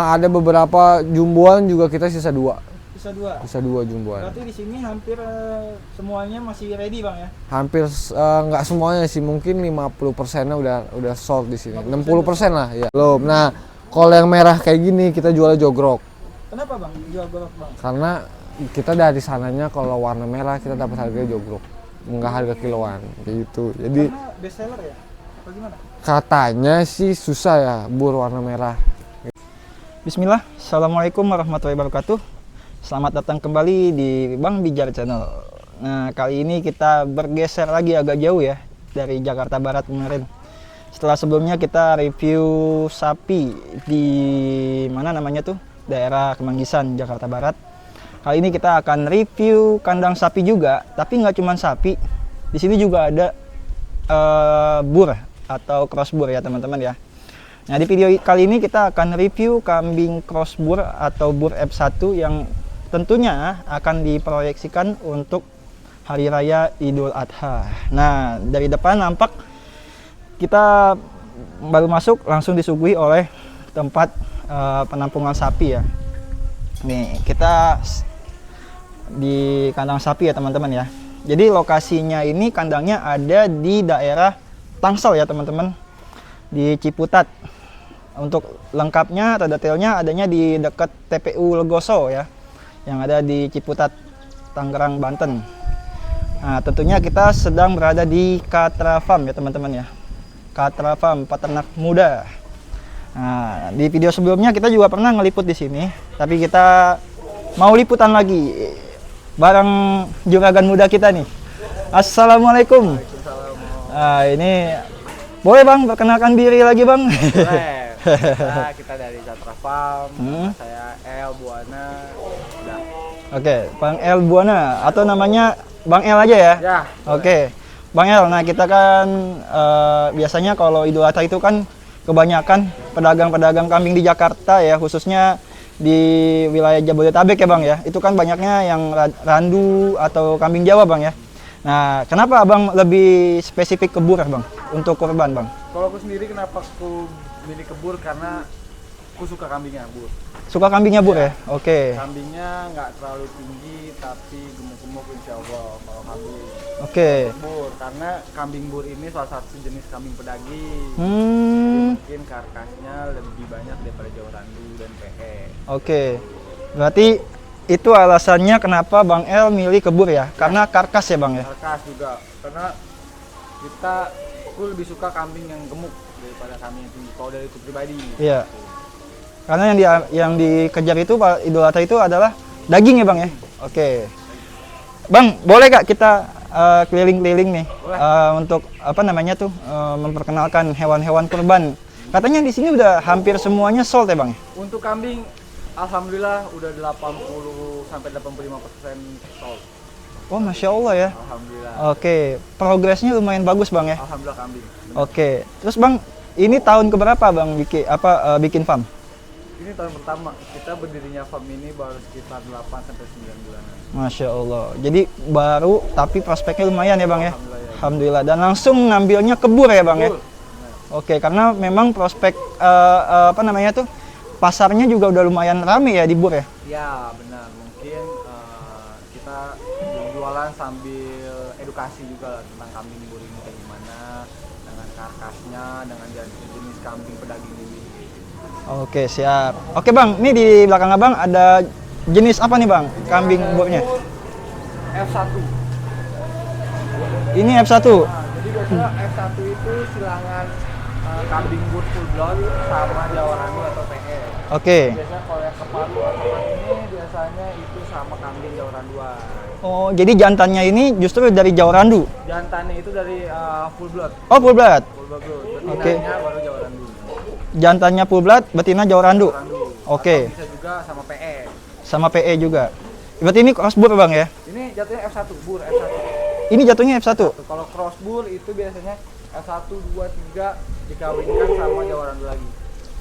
Ada beberapa jumboan juga kita sisa 2. Sisa 2. Sisa 2 jumboan. Berarti di sini hampir semuanya masih ready Bang ya? Hampir nggak semuanya sih, mungkin 50%-nya udah sold di sini. 60% lah ya. Belum. Nah, kalau yang merah kayak gini kita jual jogrok. Kenapa Bang jual jogrok Bang? Karena kita dari sananya kalau warna merah kita dapat harga jogrok, nggak harga kiloan gitu. Jadi karena best seller ya? Apa gimana? Katanya sih susah ya bur warna merah. Bismillah, Assalamualaikum warahmatullahi wabarakatuh. Selamat datang kembali di Bang Bijar Channel. Nah, kali ini kita bergeser lagi agak jauh ya dari Jakarta Barat kemarin. Setelah sebelumnya kita review sapi di mana namanya tuh? Daerah Kemanggisan, Jakarta Barat. Kali ini kita akan review kandang sapi juga, tapi nggak cuma sapi. Di sini juga ada bur atau cross bur ya teman-teman ya. Nah, di video kali ini kita akan review kambing cross bur atau bur F1 yang tentunya akan diproyeksikan untuk Hari Raya Idul Adha. Nah, dari depan nampak kita baru masuk langsung disuguhi oleh tempat penampungan sapi ya. Nih, kita di kandang sapi ya teman-teman ya. Jadi lokasinya ini kandangnya ada di daerah Tangsel ya teman-teman, di Ciputat. Untuk lengkapnya atau detailnya adanya di dekat TPU Legoso ya, yang ada di Ciputat, Tangerang, Banten. Nah, tentunya kita sedang berada di Katra Farm ya teman-teman ya. Katra Farm, peternak muda. Nah, di video sebelumnya kita juga pernah ngeliput di sini, tapi kita mau liputan lagi bareng juragan muda kita nih. Assalamualaikum. Nah, ini boleh Bang perkenalkan diri lagi Bang? Boleh. Nah, kita dari Katra Farm, saya El Buana. Udah. Oke, Bang El Buana atau namanya Bang El aja ya? Ya. Oke, Bang El. Nah, kita kan biasanya kalau Idul Adha itu kan kebanyakan pedagang-pedagang kambing di Jakarta ya, khususnya di wilayah Jabodetabek ya Bang ya. Itu kan banyaknya yang randu atau kambing Jawa Bang ya. Nah, kenapa Abang lebih spesifik ke bur Bang untuk kurban Bang? Kalau aku sendiri kenapa aku milih kebur, karena aku suka kambingnya bur. Suka kambingnya bur ya? Oke. Kambingnya nggak terlalu tinggi tapi gemuk-gemuk insya Allah kalau kambing. Oke. Bur, karena kambing bur ini salah satu jenis kambing pedaging. Jadi mungkin karkasnya lebih banyak daripada Jawa Randu dan PE. Oke. Berarti itu alasannya kenapa Bang El milih kebur ya? Karena karkas ya Bang ya? Karkas juga, karena aku lebih suka kambing yang gemuk daripada kambing yang tinggi kalau dari aku pribadi. Iya. Karena yang dikejar itu Pak Idul Adha itu adalah daging ya Bang ya? Oke. Bang, boleh Kak kita keliling-keliling nih untuk apa namanya tuh memperkenalkan hewan-hewan kurban. Katanya di sini udah hampir semuanya sold ya Bang? Untuk kambing alhamdulillah udah 80 sampai 85% sold. Oh, Masya Allah ya. Alhamdulillah. Oke, progresnya lumayan bagus Bang ya. Alhamdulillah kambing. Oke, terus Bang, ini tahun keberapa Bang bikin farm? Ini tahun pertama. Kita berdirinya farm ini baru sekitar 8 sampai 9 bulanan. Masya Allah. Jadi baru tapi prospeknya lumayan ya Bang ya. Alhamdulillah, ya. Alhamdulillah. Dan langsung ngambilnya kebur ya Bang ya. Betul. Oke, karena memang prospek apa namanya tuh pasarnya juga udah lumayan rame ya di bur ya. Ya benar. Mungkin kita jualan sambil edukasi juga tentang kambing bur ini kayak gimana, dengan karkasnya, dengan jenis kambing pedaging ini. Oke, siap. Oke Bang, ini di belakang Abang ada jenis apa nih Bang kambing burnya? F1. Ini F1. Nah, jadi biasanya F1 itu silangan kambing bur full blood sama Jawa Randu atau PE. Oke. Biasanya kalau yang kepalu atau ini biasanya itu sama kambing Jawa Randuan. Oh, jadi jantannya ini justru dari Jawa Randu. Jantannya itu dari full blood. Oh, full blood. Full blood bro. Oke. Betinanya baru Jawa Randu. Jantannya full blood, betina Jawa Randu. Jawa Randu. Oke. Atau bisa juga sama PE. Sama PE juga. Berarti ini cross bur Bang ya? Ini jatuhnya F1 bur F1. Ini jatuhnya F1. Kalau cross bur itu biasanya F1, 2, 3 dikawinkan sama Jawa Randu lagi.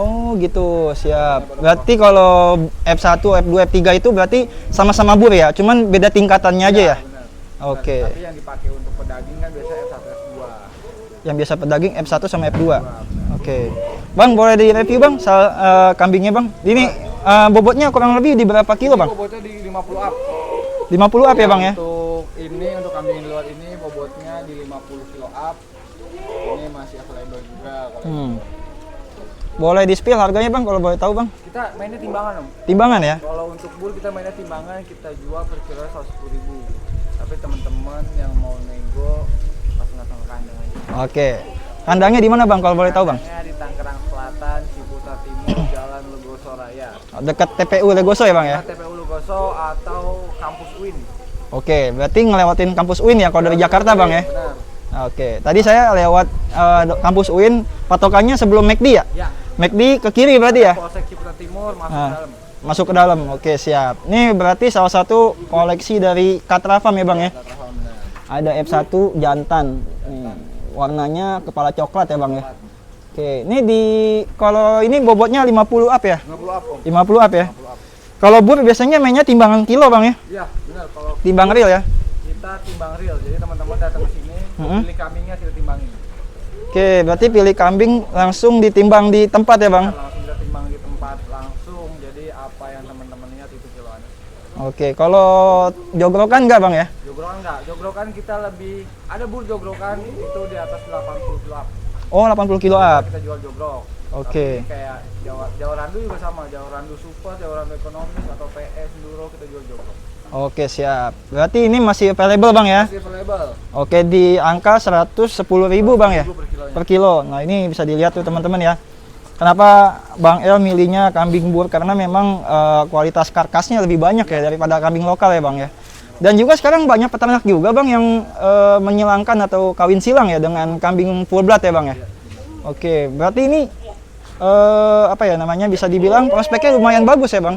Oh gitu, siap. Berarti kalau F1, F2, F3 itu berarti sama-sama bur ya? Cuman beda tingkatannya aja ya? Benar. Oke. Tapi yang dipakai untuk pedaging kan biasanya F1, F2. Yang biasa pedaging F1 sama F2. Oke. Bang, boleh direview bang, kambingnya bang. Ini bobotnya kurang lebih di berapa kilo bang? Bobotnya di 50 up. 50 up ya bang ya? Untuk kambing di luar ini bobotnya di 50 kilo up. Ini masih available juga. Boleh di-spill harganya bang kalau boleh tahu bang? Kita mainnya timbangan om. Timbangan ya? Kalau untuk bur kita mainnya timbangan, kita jual per kilo 110.000. Tapi teman-teman yang mau nego langsung datang ke kandang aja. Oke. Kandangnya di mana bang kalau boleh tahu bang? Kandangnya di Tangerang Selatan, Ciputat Timur, Jalan Legoso Raya. Dekat TPU Legoso ya bang ya? TPU Legoso atau Kampus UIN. Oke, berarti ngelewatin kampus UIN ya kalau dari Jakarta bang ya? Benar. Oke, tadi saya lewat kampus UIN, patokannya sebelum McD ya? Ya. McD ke kiri berarti ya? Polsek Ciputat Timur masuk Nah, ke dalam. masuk ke dalam, oke siap. Ini berarti salah satu koleksi dari Katra Farm ya bang ya? Benar. Ada F1 jantan, nih, warnanya kepala coklat ya bang ya? Oke, ini kalau ini bobotnya 50 up ya? 50 up om. 50 up ya? 50 up. Kalau bur biasanya mainnya timbangan kilo bang ya? Iya, benar. Kalau Timbang real ya? kita timbang real, jadi teman-teman datang ke sini, pilih kambingnya kita timbangin. Oke, berarti pilih kambing langsung ditimbang di tempat ya bang? Langsung kita timbang di tempat langsung, jadi apa yang teman-teman lihat itu kiloannya. Oke, kalau jogrokan nggak bang ya? Jogrokan enggak, jogrokan kita lebih, ada bur jogrokan itu di atas 80 kilo up. Oh, 80 kilo up. Kita jual jogrok. Oke. Tapi kayak Jawa Randu juga sama, Jawa Randu Super, Jawa Randu Ekonomis atau PS Enduro kita jual jogrok. Oke, siap. Berarti ini masih available bang ya? Masih available. Oke, di angka 110.000 bang ya? 10 per kilonya. Per kilo. Nah, ini bisa dilihat tuh teman-teman ya. Kenapa Bang El milihnya kambing bur? Karena memang kualitas karkasnya lebih banyak ya daripada kambing lokal ya bang ya. Dan juga sekarang banyak peternak juga bang yang menyilangkan atau kawin silang ya dengan kambing full blood ya bang ya. Oke, berarti ini apa ya namanya, bisa dibilang prospeknya lumayan bagus ya bang.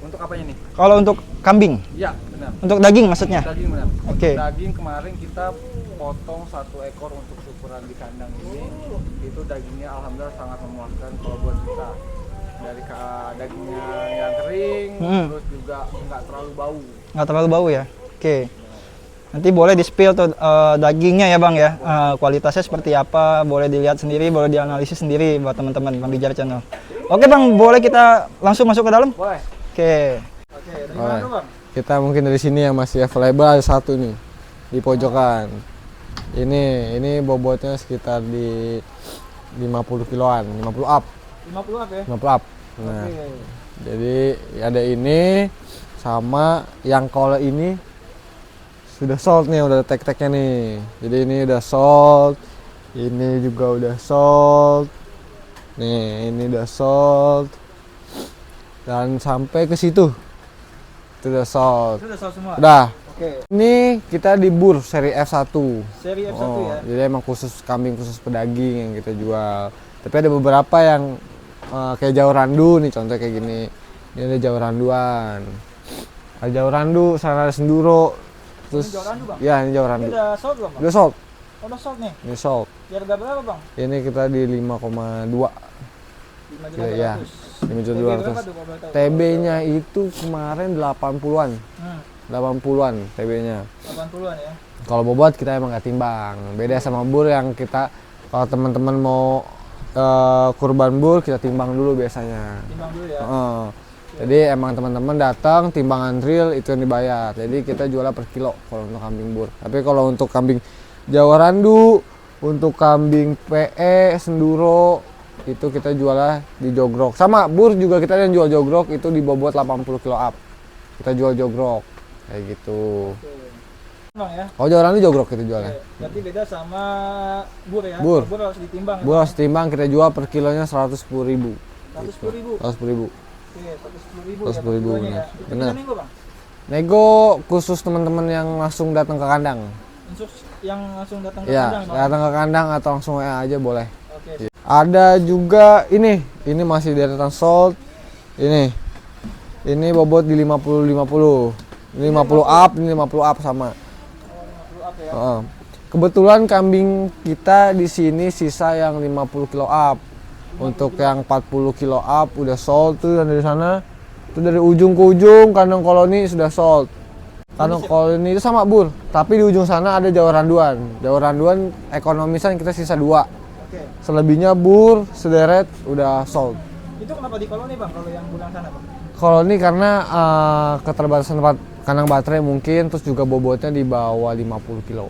Untuk apanya nih? Kalau untuk kambing, Iya, benar. untuk daging maksudnya. Daging benar. Oke. Untuk daging kemarin kita potong 1 ekor untuk syukuran di kandang ini. Itu dagingnya alhamdulillah sangat memuaskan kalau buat kita. Dari dagingnya yang kering, terus juga nggak terlalu bau. Nggak terlalu bau ya. Oke. Nanti boleh di-spill tuh dagingnya ya bang ya. Kualitasnya seperti apa, boleh dilihat sendiri, boleh dianalisis sendiri buat teman-teman Bang Bijar Channel. Oke bang, boleh kita langsung masuk ke dalam? Boleh. Oke. Oke, dari mana tuh bang? Kita mungkin dari sini yang masih available ada satu nih di pojokan. Ini bobotnya sekitar di 50 kiloan, 50 up. 50 up ya? 50 up. Nah, Oke. jadi ada ini sama yang kalau ini sudah sold nih, udah ada tag-tagnya nih. Jadi ini udah sold, ini juga udah sold. Nih, ini udah sold. Dan sampai ke situ. Itu udah sold. Itu udah sold semua? Udah. Oke. Ini kita di bur seri F1. Seri F1 ya? Jadi emang khusus kambing khusus pedaging yang kita jual. Tapi ada beberapa yang kayak Jawa Randu nih, contoh kayak gini. Ini ada Jawa Randuan. Ada Jawa Randu, sana ada Senduro. Terus Jawa Randu, Bang? Ya, ini Jawa Ini Randu. udah sold belum bang? Udah sold. Oh, udah sold nih? Ini sold. Di harga berapa bang? Ini kita di 5,2. 5.200. Ya, 5.200. TB-nya itu kemarin 80-an. 80-an TB-nya. 80-an ya? Kalau bobot kita emang nggak timbang. Beda sama bur yang kita, kalau teman-teman mau kurban bur kita timbang dulu biasanya. Timbang dulu ya? Jadi emang teman-teman datang timbangan real itu yang dibayar. Jadi kita jualnya per kilo kalau untuk kambing bur. Tapi kalau untuk kambing Jawa Randu, untuk kambing PE, Senduro itu kita jualnya di jogrok. Sama bur juga kita yang jual jogrok itu di bobot 80 kilo up. Kita jual jogrok kayak gitu. Bang ya? Kalau Jawa Randu jogrok kita jualnya. Berarti beda sama bur ya? Bur. Bur harus ditimbang. Bur harus timbang, kita jual per kilonya 110.000. 110.000. 110.000. Oke, 110.000 110.000 ya, per kilonya benar. ya. Itu Benar. bisa nego bang? Nego khusus teman-teman yang langsung datang ke kandang. Yang langsung datang ke Iya, kandang bang? datang ke kandang atau langsung WA aja boleh. Oke. Ada juga ini masih deretan sold. Ini bobot di 50. Ini 50 up, ini 50 up sama. 50 up ya? Kebetulan kambing kita di sini sisa yang 50 kilo up. Untuk yang 40 kilo up udah sold tuh, yang dari sana. Itu dari ujung ke ujung kandang koloni sudah sold. Kandang koloni itu sama bur, tapi di ujung sana ada Jawa Randuan. Jawa Randuan ekonomisan kita sisa 2. Oke. Selebihnya bur, sederet udah sold. Itu kenapa di koloni bang? Kalau yang bulan sana bang? Kalau ini karena keterbatasan tempat kandang baterai mungkin, terus juga bobotnya di bawah 50 kilo.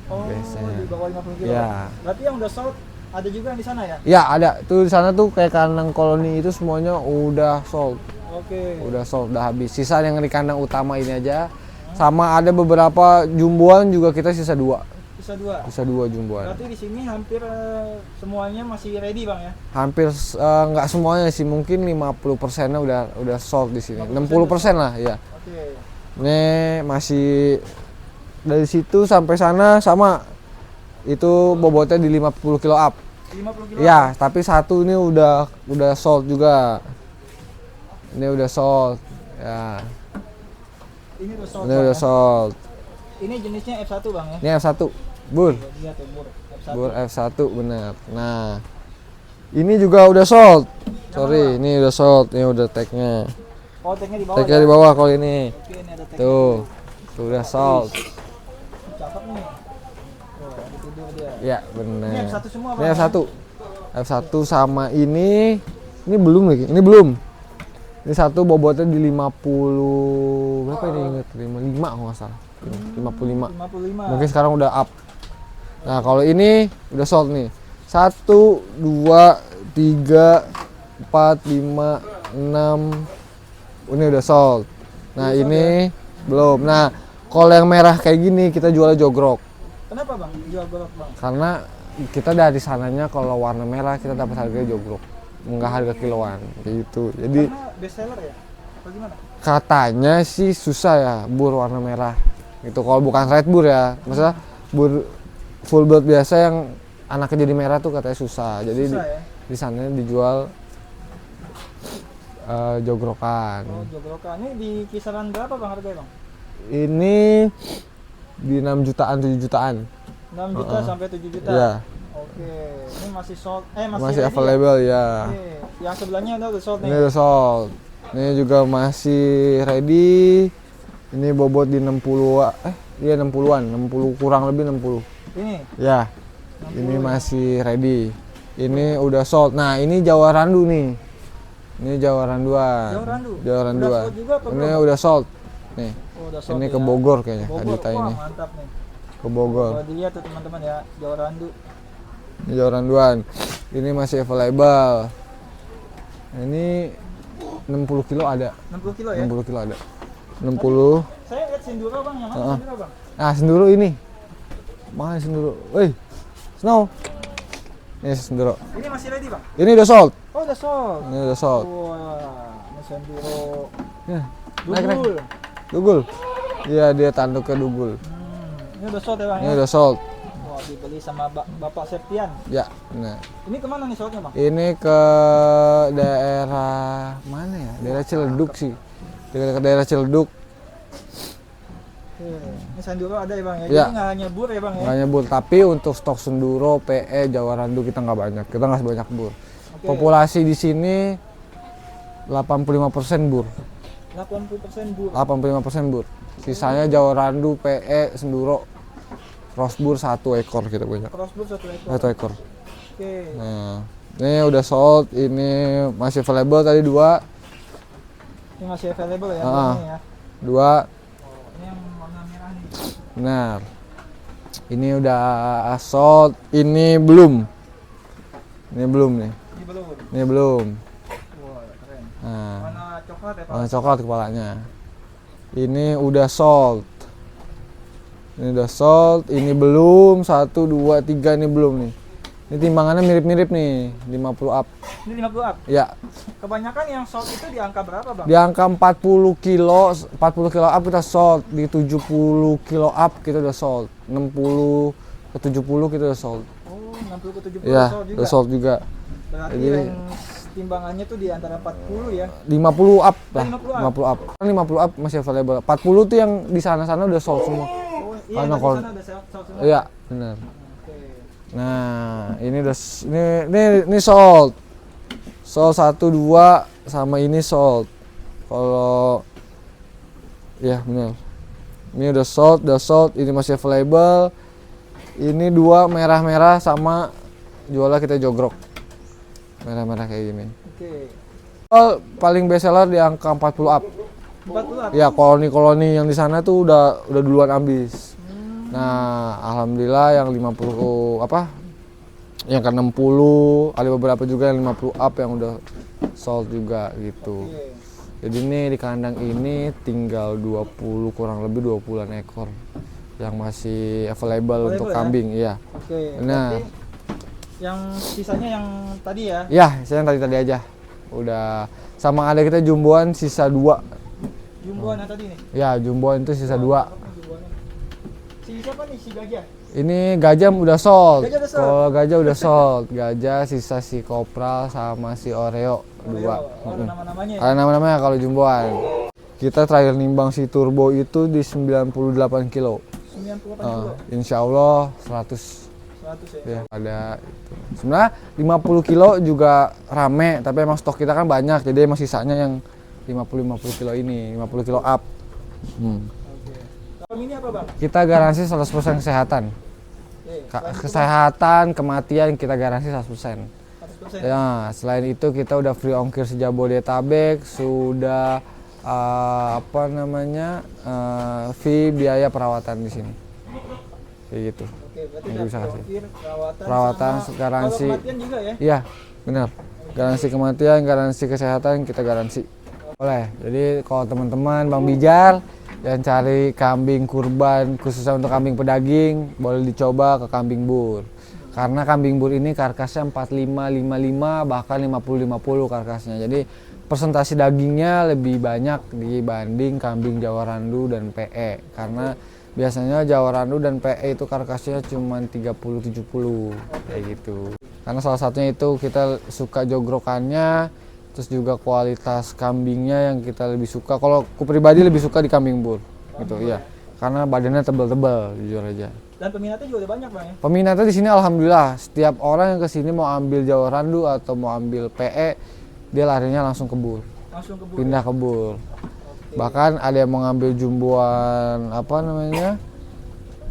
Oh, Biasanya. di bawah 50 kilo. Iya. Berarti yang udah sold ada juga yang di sana ya? Ya ada, tuh di sana tuh kayak kandang koloni itu semuanya udah sold. Oke. Udah sold, udah habis. Sisa yang di kandang utama ini aja. Sama ada beberapa jumboan juga kita sisa 2. Bisa 2. Sisa 2 jumboan. Berarti di sini hampir semuanya masih ready bang ya? Hampir nggak semuanya sih, mungkin 50%-nya udah sold di sini. 60% lah ya. Oke. Ini masih dari situ sampai sana sama. Itu bobotnya di 50 kilo up. 50 kilo? Ya, tapi satu ini udah sold juga. Ini udah sold. Ya. Ini udah sold. Ini Bang, udah ya? sold. Ini jenisnya F1 bang ya? Ini F1. Bur. Lihat tuh bur. F1. Bur F1 bener. Nah. Ini juga udah sold. Sorry, ini udah sold. Ini udah tag-nya. Oh, tag-nya di bawah. Tag-nya ya? di bawah kalau ini. Oke, ini ada tag. Tuh. Sudah sold. Cakep nih. Oh, ada tidur dia. Ya, bener. Ini F1 semua Ini bang? F1. F1 sama ini belum lagi. Ini belum. Ini satu bobotnya di 50 berapa ini inget? 55 kalau nggak salah. 55. 55. Mungkin sekarang udah up. Nah, kalau ini udah sold nih. 1 2 3 4 5 6. Ini udah sold. Nah, ini belum. Nah, kalau yang merah kayak gini kita jual jogrok. Kenapa bang? Jual golok bang? Karena kita dari sananya kalau warna merah kita dapat harga jogrok, enggak harga kiloan gitu. Jadi Karena best seller ya? Apa gimana? katanya sih susah ya bur warna merah. Gitu kalau bukan red bur ya. Maksudnya bur full blood biasa yang anaknya jadi merah tuh katanya susah. Jadi Susah ya? di sana dijual jogrokan. Oh, jogrokan. Ini di kisaran berapa bang harganya bang? Ini di 6 jutaan 7 jutaan. 6 juta sampai 7 juta? Iya. Oke. Ini masih sold, Masih ready available ya. ya? Oke. Yang sebelahnya udah sold nih? Ini udah sold. Ini juga masih ready. Ini bobot di 60 iya 60-an, 60 kurang lebih 60. Ini? Ya. Ini masih ready. Ini udah sold. Nah, ini Jawa Randu nih. Ini Jawa Randuan. Jawa Randu? Jawa Udah Randuan. sold juga apa Ini belum? udah sold. Nih. Oh, udah sold Ini ya? ke Bogor kayaknya, Bogor. Adita Wah, ini. mantap nih. Ke Bogor. Kalau dilihat tuh teman-teman ya, Jawa Randu. Ini Jawa Randuan. Ini masih available. Ini 60 kilo ada. 60 kilo ya? 60 kilo ada. 60. Saya lihat Sinduro bang, yang mana Sinduro bang? Nah, senduro ini. Mana senduro? Woi. Snow. Ini senduro. Ini masih ready bang? Ini udah sold. Oh, udah sold. Ini udah sold. Wah, ini Sinduro. Ya, naik. Dugul. Dugul. Iya, dia tanduknya dugul. Ini udah sold ya bang? Ini ya? udah sold. Wah, dibeli sama Bapak Septian. Ya, nah. Ini kemana nih soldnya bang? Ini ke daerah mana ya? Daerah Ciledug sih. Ke daerah Ciledug. Ini Sinduro ada ya bang ya? Ya. Jadi nggak hanya bur ya bang ya? Nggak nyebut, tapi untuk stok senduro, PE, Jawa Randu kita nggak banyak. Kita nggak sebanyak bur. Oke. Populasi di sini 85% bur. 80% bur. 85% bur. Sisanya Jawa Randu, PE, senduro, crossbur 1 ekor kita punya. Crossbur 1 ekor. 1 ekor. Oke. Nah, ini udah sold, ini masih available tadi 2. Ini masih available ya? Ah. Ini ya. 2. Ini yang warna merah nih. Benar. Ini udah sold, ini belum. Ini belum nih. Ini belum. Ini belum. Wah, keren. Nah, Warna coklat ya pak? warna coklat kepalanya. Ini udah sold. Ini udah sold, ini belum. 1 2 3 ini belum nih. Ini timbangannya mirip-mirip nih, 50 up. Ini 50 up. Ya, Kebanyakan yang sold itu di angka berapa bang? di angka 40 kilo up kita sold, di 70 kilo up kita udah sold, 60 ke 70 kita udah sold. Oh, 60 ke 70 Iya, sold juga. udah sold juga. Berarti Jadi- range timbangannya tuh di antara 40 ya? 50 up lah, 50 up. 50 up. Kan 50 up masih available. 40 tuh yang di sana-sana udah sold semua. Oh, iya, Karena tadi kalau- sana ada sold semua. Iya, benar. Oke. Nah, ini udah ini sold. Sold 1 2 sama ini sold. Kalau ya benar. Ini udah sold, ini masih available. Ini 2 merah-merah sama jualnya kita jogrok. Merah-merah kayak gini. Oke. Oh, paling best seller di angka 40 up. 40 up. Ya, koloni-koloni yang di sana tuh udah duluan habis. Nah, alhamdulillah yang 50 apa? Yang ke 60, ada beberapa juga yang 50 up yang udah sold juga gitu. Oke. Jadi nih di kandang ini tinggal 20 kurang lebih 20-an ekor yang masih available untuk Ya? kambing, iya. Oke. Nah. Berarti yang sisanya yang tadi ya? Ya, saya yang tadi aja. Udah sama ada kita jumboan sisa 2. Jumboan yang tadi nih. Ya, jumboan itu sisa 2. Apa jumboannya? Si siapa nih? Si gajah? Ini gajah udah sold. Gajah udah sold. Kalau gajah udah sold, gajah sisa si kopral sama si oreo 2. Oh, ada nama-namanya ya? Ada nama-namanya kalau jumboan. Kita terakhir nimbang si turbo itu di 98 kilo. 98 kilo. Insya Allah 100. 100 ya? Ya, ada itu. Sebenarnya 50 kilo juga rame, tapi emang stok kita kan banyak, jadi emang sisanya yang 50 kilo ini, 50 kilo up. Oke. Kalau ini apa bang? Kita garansi 100% kesehatan. Oke. Kesehatan, kematian kita garansi 100%. 100%. Ya, selain itu kita udah free ongkir sejabodetabek, sudah apa namanya fee biaya perawatan di sini. Kayak gitu. Oke, berarti Yang bisa kasih. ongkir, Perawatan, sama garansi. kalau kematian juga ya? Iya, benar. Garansi kematian, garansi kesehatan kita garansi. Boleh. Jadi kalau teman-teman Bang Bijar yang cari kambing kurban khususnya untuk kambing pedaging, boleh dicoba ke Kambing Bur. Karena Kambing Bur ini karkasnya 45, 55, bahkan 50, 50 karkasnya. Jadi persentase dagingnya lebih banyak dibanding kambing Jawa Randu dan PE. Karena biasanya Jawa Randu dan PE itu karkasnya cuma 30-70 kayak gitu. Karena salah satunya itu kita suka jogrokannya, terus juga kualitas kambingnya yang kita lebih suka. Kalau aku pribadi lebih suka di Kambing Bur gitu, iya. Karena badannya tebal-tebal, jujur aja. Dan peminatnya juga udah banyak bang ya? Peminatnya di sini alhamdulillah, setiap orang yang kesini mau ambil Jawa Randu atau mau ambil PE, dia larinya langsung ke Bur, Langsung ke Bur. pindah ke Bur. Bahkan ada yang mau ngambil jumboan apa namanya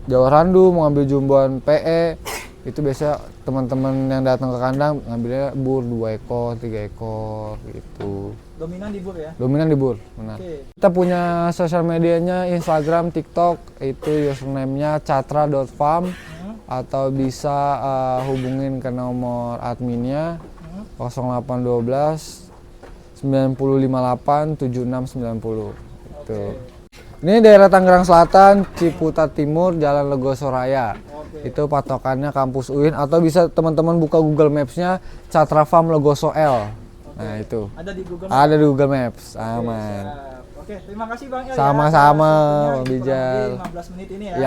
Jawa Randu, mau ngambil jumboan PE, itu biasa teman-teman yang datang ke kandang ngambilnya Bur 2 ekor, 3 ekor gitu. Dominan di Bur ya? Dominan di Bur, benar. Oke. Kita punya sosial medianya, Instagram, TikTok, itu username-nya catra.farm atau bisa hubungin ke nomor adminnya 0812 9058 7690. Itu. Ini daerah Tangerang Selatan, Ciputat Timur, Jalan Legoso Raya. Itu patokannya kampus UIN atau bisa teman-teman buka Google Maps-nya Catra Farm Legoso L. Nah, itu. Ada di Google Ada di Google Maps. Aman. Oke, terima kasih Bang El Sama-sama, ya. Bang Bijal. 15 menit ini ya. Ya,